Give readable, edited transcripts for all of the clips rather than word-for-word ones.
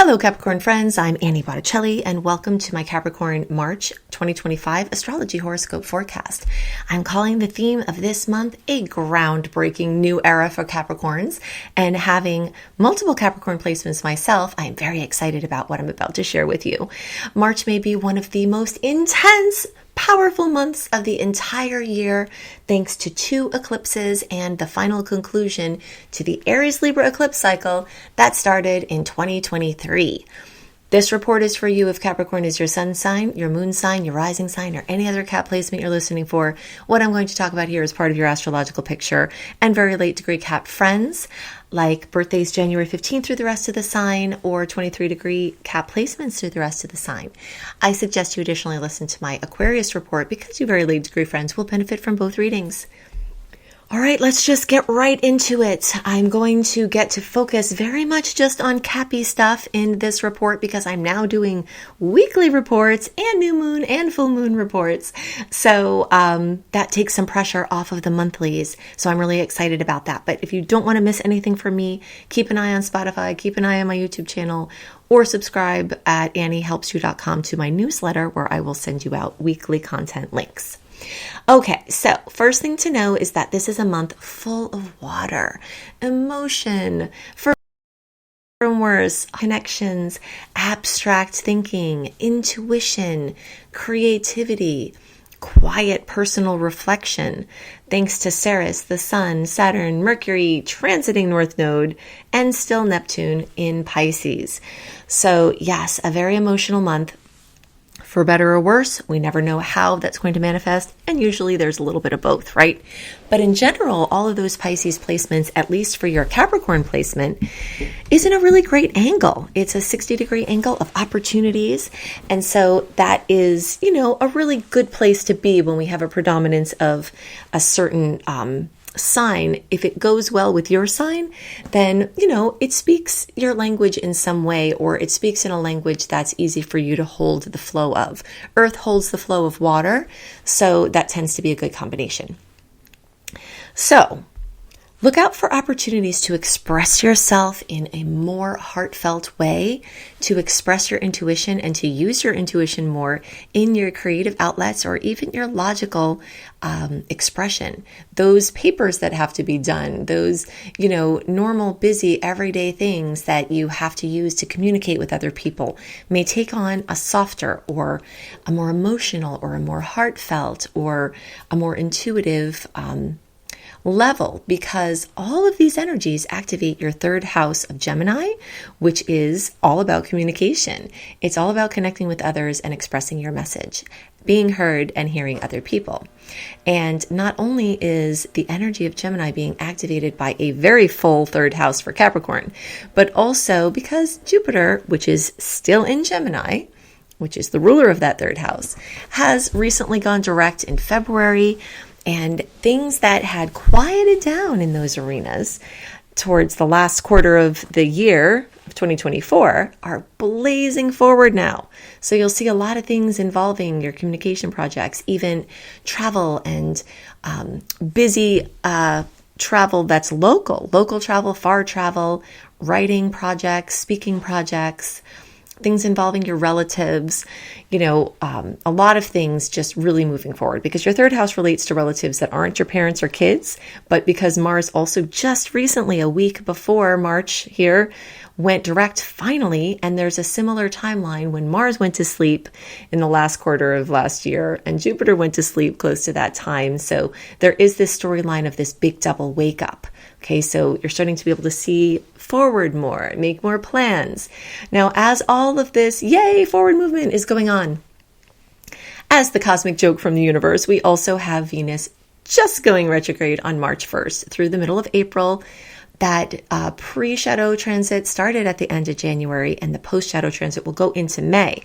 Hello Capricorn friends, I'm Annie Botticelli and welcome to my Capricorn March 2025 Astrology Horoscope Forecast. I'm calling the theme of this month a groundbreaking new era for Capricorns, and having multiple Capricorn placements myself, I am very excited about what I'm about to share with you. March may be one of the most intense, powerful months of the entire year, thanks to 2 eclipses and the final conclusion to the Aries-Libra eclipse cycle that started in 2023. This report is for you if Capricorn is your sun sign, your moon sign, your rising sign, or any other Cap placement you're listening for. What I'm going to talk about here is part of your astrological picture, and very late degree Cap friends, like birthdays January 15th through the rest of the sign, or 23 degree Cap placements through the rest of the sign. I suggest you additionally listen to my Aquarius report because you very late degree friends will benefit from both readings. All right, let's just get right into it. I'm going to get to focus very much just on Cappy stuff in this report because I'm now doing weekly reports and new moon and full moon reports. So that takes some pressure off of the monthlies. So I'm really excited about that. But if you don't want to miss anything from me, keep an eye on Spotify, keep an eye on my YouTube channel, or subscribe at anniehelpsyou.com to my newsletter where I will send you out weekly content links. Okay, so first thing to know is that this is a month full of water, emotion, firmwares, connections, abstract thinking, intuition, creativity, quiet personal reflection, thanks to Ceres, the Sun, Saturn, Mercury transiting North Node, and still Neptune in Pisces. So yes, a very emotional month. For better or worse, we never know how that's going to manifest, and usually there's a little bit of both, right? But in general, all of those Pisces placements, at least for your Capricorn placement, is in a really great angle. It's a 60-degree angle of opportunities, and so that is, a really good place to be when we have a predominance of a certain sign. If it goes well with your sign, then, it speaks your language in some way, or it speaks in a language that's easy for you to hold the flow of. Earth holds the flow of water, so that tends to be a good combination. So, look out for opportunities to express yourself in a more heartfelt way, to express your intuition and to use your intuition more in your creative outlets or even your logical expression. Those papers that have to be done, those, normal, busy, everyday things that you have to use to communicate with other people may take on a softer or a more emotional or a more heartfelt or a more intuitive level, because all of these energies activate your 3rd house of Gemini, which is all about communication. It's all about connecting with others and expressing your message, being heard and hearing other people. And not only is the energy of Gemini being activated by a very full 3rd house for Capricorn, but also because Jupiter, which is still in Gemini, which is the ruler of that 3rd house, has recently gone direct in February. And things that had quieted down in those arenas towards the last quarter of the year of 2024 are blazing forward now. So you'll see a lot of things involving your communication projects, even travel and busy travel that's local travel, far travel, writing projects, speaking projects, things involving your relatives, a lot of things just really moving forward, because your 3rd house relates to relatives that aren't your parents or kids, but because Mars also just recently, a week before March here, went direct finally, and there's a similar timeline when Mars went to sleep in the last quarter of last year, and Jupiter went to sleep close to that time. So there is this storyline of this big double wake up. Okay, so you're starting to be able to see forward more, make more plans. Now, as all of this, yay, forward movement is going on, as the cosmic joke from the universe, we also have Venus just going retrograde on March 1st through the middle of April. That pre-shadow transit started at the end of January, and the post-shadow transit will go into May.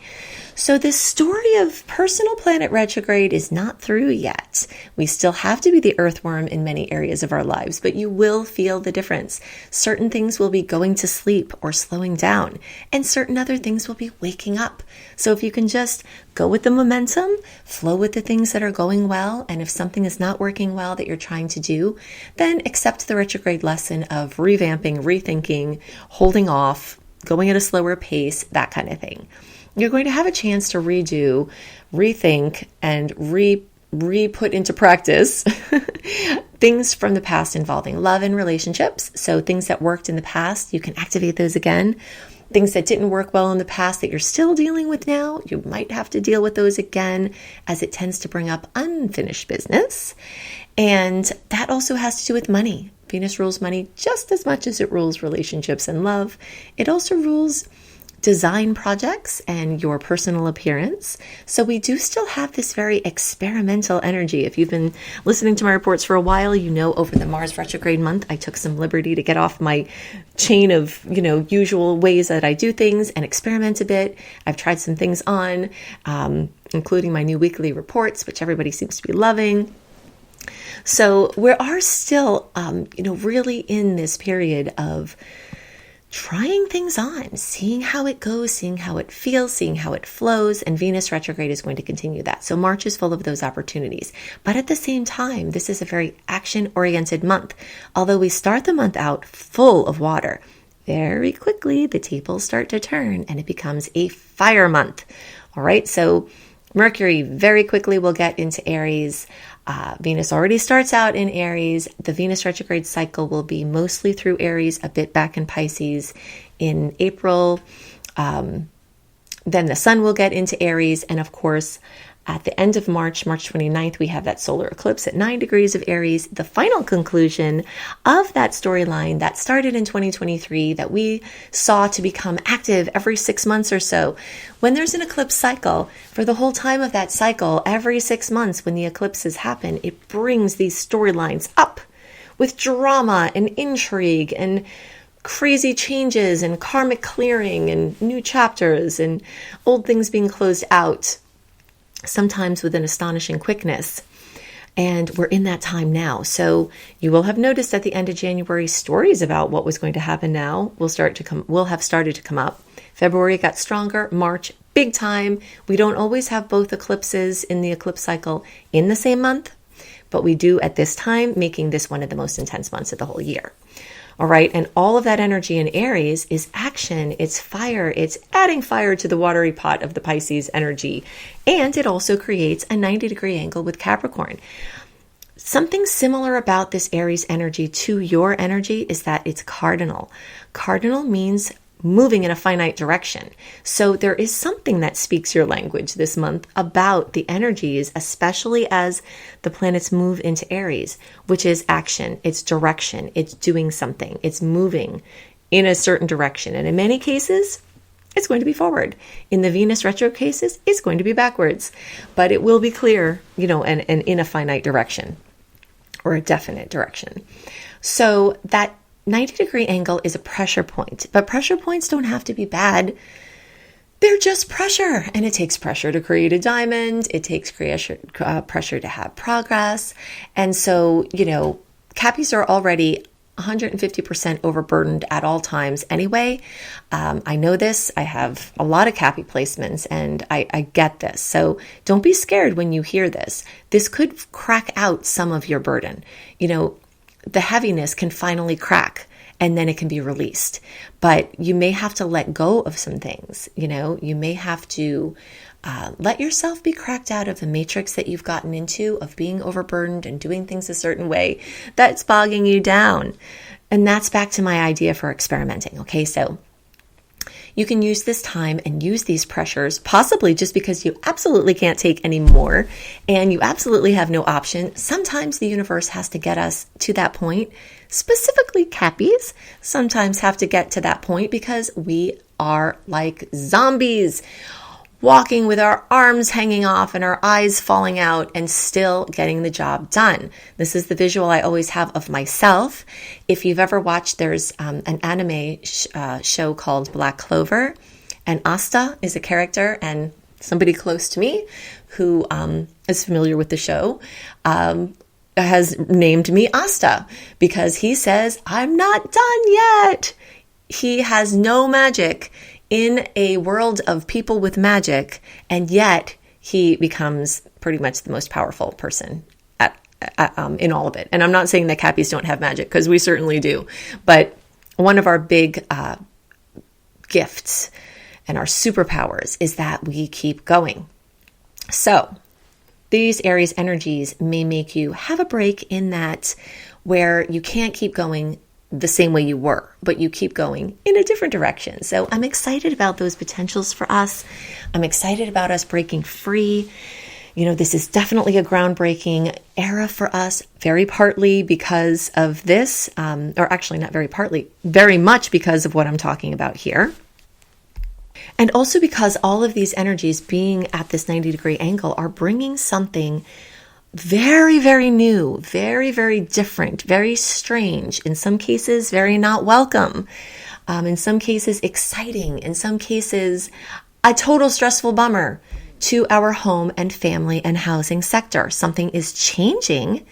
So this story of personal planet retrograde is not through yet. We still have to be the earthworm in many areas of our lives, but you will feel the difference. Certain things will be going to sleep or slowing down, and certain other things will be waking up. So if you can just go with the momentum, flow with the things that are going well, and if something is not working well that you're trying to do, then accept the retrograde lesson of revamping, rethinking, holding off, going at a slower pace, that kind of thing. You're going to have a chance to redo, rethink, and re-put into practice things from the past involving love and relationships. So things that worked in the past, you can activate those again. Things that didn't work well in the past that you're still dealing with now, you might have to deal with those again, as it tends to bring up unfinished business. And that also has to do with money. Venus rules money just as much as it rules relationships and love. It also rules design projects and your personal appearance. So we do still have this very experimental energy. If you've been listening to my reports for a while, you know over the Mars retrograde month, I took some liberty to get off my chain of, usual ways that I do things and experiment a bit. I've tried some things on, including my new weekly reports, which everybody seems to be loving. So we are still, really in this period of trying things on, seeing how it goes, seeing how it feels, seeing how it flows, and Venus retrograde is going to continue that. So March is full of those opportunities. But at the same time, this is a very action-oriented month. Although we start the month out full of water, very quickly the tables start to turn and it becomes a fire month. All right, so Mercury very quickly will get into Aries. Venus already starts out in Aries. The Venus retrograde cycle will be mostly through Aries, a bit back in Pisces in April. Then the sun will get into Aries. And of course, at the end of March 29th, we have that solar eclipse at 9 degrees of Aries, the final conclusion of that storyline that started in 2023 that we saw to become active every 6 months or so. When there's an eclipse cycle, for the whole time of that cycle, every 6 months when the eclipses happen, it brings these storylines up with drama and intrigue and crazy changes and karmic clearing and new chapters and old things being closed out, sometimes with an astonishing quickness. And we're in that time now. So you will have noticed at the end of January, stories about what was going to happen now will have started to come up. February got stronger. March, big time. We don't always have both eclipses in the eclipse cycle in the same month, but we do at this time, making this one of the most intense months of the whole year. All right. And all of that energy in Aries is action. It's fire. It's adding fire to the watery pot of the Pisces energy. And it also creates a 90-degree angle with Capricorn. Something similar about this Aries energy to your energy is that it's cardinal. Cardinal means moving in a finite direction. So there is something that speaks your language this month about the energies, especially as the planets move into Aries, which is action, it's direction, it's doing something, it's moving in a certain direction. And in many cases, it's going to be forward. In the Venus retro cases, it's going to be backwards, but it will be clear, and in a finite direction or a definite direction. So that 90-degree angle is a pressure point, but pressure points don't have to be bad. They're just pressure, and it takes pressure to create a diamond. It takes pressure to have progress. And so, Cappies are already 150% overburdened at all times anyway. I know this. I have a lot of Cappy placements, and I get this. So don't be scared when you hear this. This could crack out some of your burden. The heaviness can finally crack and then it can be released. But you may have to let go of some things. You may have to let yourself be cracked out of the matrix that you've gotten into of being overburdened and doing things a certain way that's bogging you down. And that's back to my idea for experimenting. Okay, so you can use this time and use these pressures, possibly just because you absolutely can't take any more and you absolutely have no option. Sometimes the universe has to get us to that point. Specifically, Cappies sometimes have to get to that point because we are like zombies, walking with our arms hanging off and our eyes falling out and still getting the job done. This is the visual I always have of myself. If you've ever watched, there's an anime show called Black Clover, and Asta is a character, and somebody close to me who is familiar with the show has named me Asta because he says, "I'm not done yet." He has no magic in a world of people with magic, and yet he becomes pretty much the most powerful person in all of it. And I'm not saying that Cappies don't have magic, because we certainly do. But one of our big gifts and our superpowers is that we keep going. So these Aries energies may make you have a break in that where you can't keep going the same way you were, but you keep going in a different direction. So I'm excited about those potentials for us. I'm excited about us breaking free. This is definitely a groundbreaking era for us, very partly because of this, or actually not very partly, very much because of what I'm talking about here. And also because all of these energies being at this 90-degree angle are bringing something very, very new, very, very different, very strange, in some cases, very not welcome, in some cases, exciting, in some cases, a total stressful bummer to our home and family and housing sector. Something is changing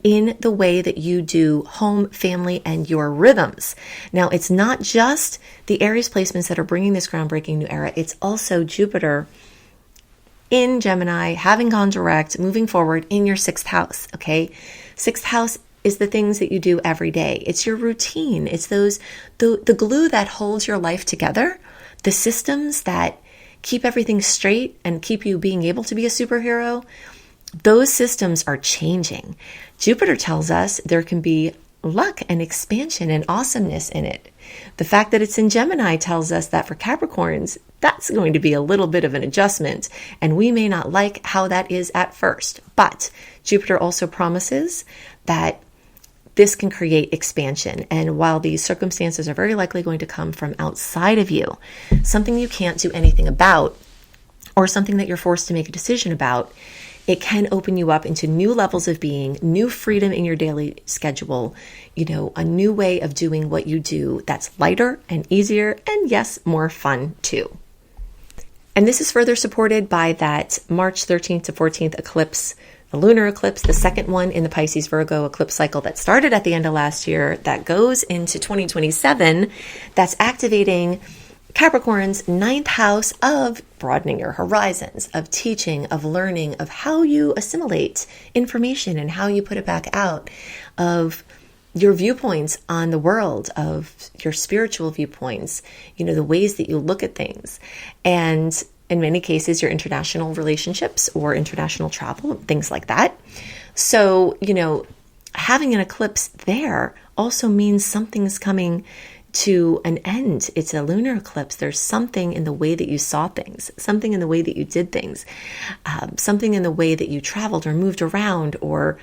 in the way that you do home, family, and your rhythms. Now, it's not just the Aries placements that are bringing this groundbreaking new era. It's also Jupiter in Gemini, having gone direct, moving forward in your 6th house, okay? 6th house is the things that you do every day. It's your routine. It's the glue that holds your life together, the systems that keep everything straight and keep you being able to be a superhero. Those systems are changing. Jupiter tells us there can be luck and expansion and awesomeness in it. The fact that it's in Gemini tells us that for Capricorns, that's going to be a little bit of an adjustment, and we may not like how that is at first. But Jupiter also promises that this can create expansion. And while these circumstances are very likely going to come from outside of you, something you can't do anything about, or something that you're forced to make a decision about, it can open you up into new levels of being, new freedom in your daily schedule, a new way of doing what you do that's lighter and easier and, yes, more fun too. And this is further supported by that March 13th to 14th eclipse, the lunar eclipse, the second one in the Pisces Virgo eclipse cycle that started at the end of last year, that goes into 2027, that's activating Capricorn's 9th house of broadening your horizons, of teaching, of learning, of how you assimilate information and how you put it back out, of your viewpoints on the world, of your spiritual viewpoints, the ways that you look at things. And in many cases, your international relationships or international travel, things like that. So, having an eclipse there also means something's coming to an end. It's a lunar eclipse. There's something in the way that you saw things, something in the way that you did things, something in the way that you traveled or moved around or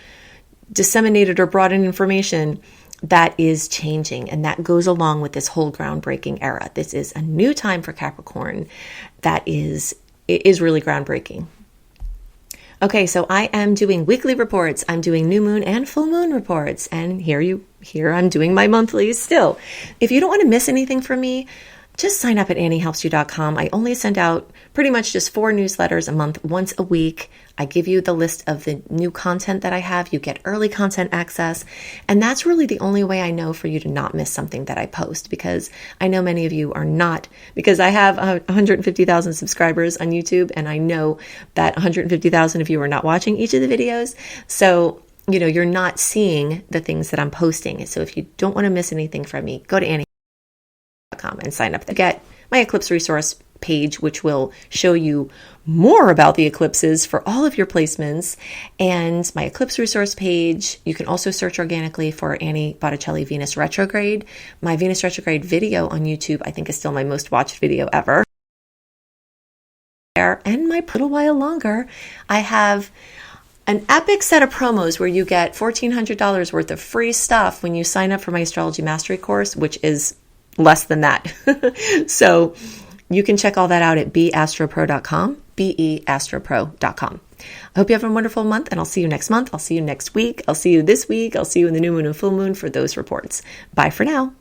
disseminated or brought in information that is changing. And that goes along with this whole groundbreaking era. This is a new time for Capricorn that is really groundbreaking. Okay, so I am doing weekly reports. I'm doing new moon and full moon reports. And here I'm doing my monthlies still. If you don't want to miss anything from me, just sign up at anniehelpsyou.com. I only send out pretty much just 4 newsletters a month, once a week. I give you the list of the new content that I have. You get early content access. And that's really the only way I know for you to not miss something that I post, because I know many of you are not, because I have 150,000 subscribers on YouTube, and I know that 150,000 of you are not watching each of the videos. So, you're not seeing the things that I'm posting. So if you don't want to miss anything from me, go to annie.com and sign up to get my eclipse resource page, which will show you more about the eclipses for all of your placements, and my eclipse resource page. You can also search organically for Annie Botticelli Venus retrograde. My Venus retrograde video on YouTube, I think, is still my most watched video ever. And my little while longer, I have an epic set of promos where you get $1,400 worth of free stuff when you sign up for my astrology mastery course, which is less than that. So you can check all that out at beastropro.com, beastropro.com. I hope you have a wonderful month, and I'll see you next month. I'll see you next week. I'll see you this week. I'll see you in the new moon and full moon for those reports. Bye for now.